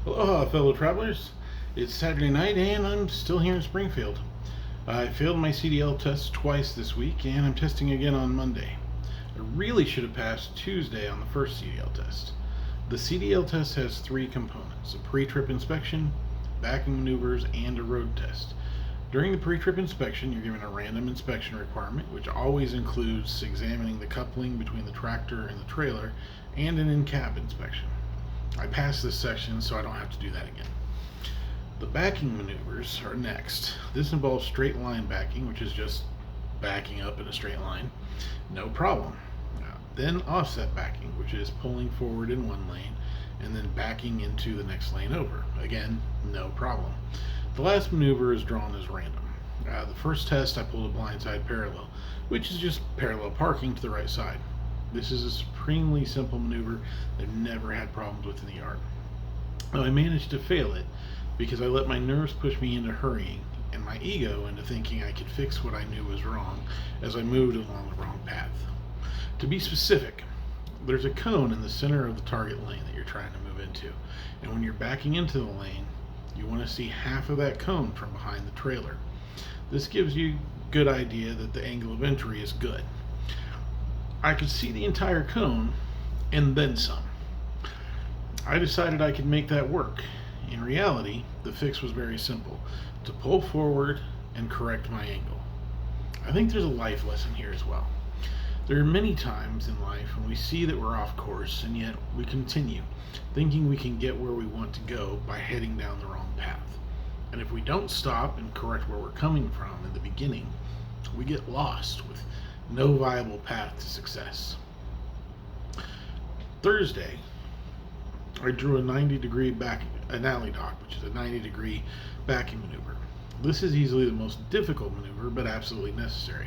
Aloha, fellow travelers. It's Saturday night and I'm still here in Springfield. I failed my CDL test twice this week and I'm testing again on Monday. I really should have passed Tuesday on the first CDL test. The CDL test has three components: a pre-trip inspection, backing maneuvers, and a road test. During the pre-trip inspection, you're given a random inspection requirement, which always includes examining the coupling between the tractor and the trailer, and an in-cab inspection. I passed this section, so I don't have to do that again. The backing maneuvers are next. This involves straight line backing, which is just backing up in a straight line. No problem. Then offset backing, which is pulling forward in one lane and then backing into the next lane over. Again, no problem. The last maneuver is drawn as random. The first test I pulled a blindside parallel, which is just parallel parking to the right side. This is a supremely simple maneuver I've never had problems with in the yard. Now, I managed to fail it because I let my nerves push me into hurrying and my ego into thinking I could fix what I knew was wrong as I moved along the wrong path. To be specific, there's a cone in the center of the target lane that you're trying to move into, and when you're backing into the lane, you want to see half of that cone from behind the trailer. This gives you a good idea that the angle of entry is good. I could see the entire cone and then some. I decided I could make that work. In reality, the fix was very simple: to pull forward and correct my angle. I think there's a life lesson here as well. There are many times in life when we see that we're off course and yet we continue, thinking we can get where we want to go by heading down the wrong path. And if we don't stop and correct where we're coming from in the beginning, we get lost with no viable path to success. Thursday, I drew a 90-degree an alley dock, which is a 90-degree backing maneuver. This is easily the most difficult maneuver, but absolutely necessary.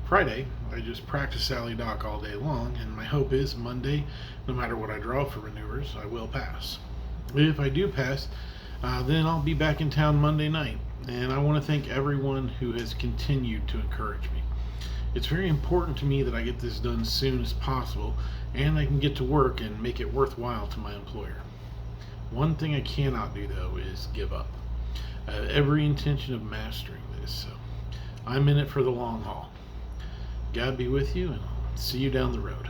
Friday, I just practiced alley dock all day long, and my hope is Monday, no matter what I draw for maneuvers, I will pass. If I do pass, then I'll be back in town Monday night, and I want to thank everyone who has continued to encourage me. It's very important to me that I get this done as soon as possible, and I can get to work and make it worthwhile to my employer. One thing I cannot do, though, is give up. I have every intention of mastering this, so I'm in it for the long haul. God be with you, and I'll see you down the road.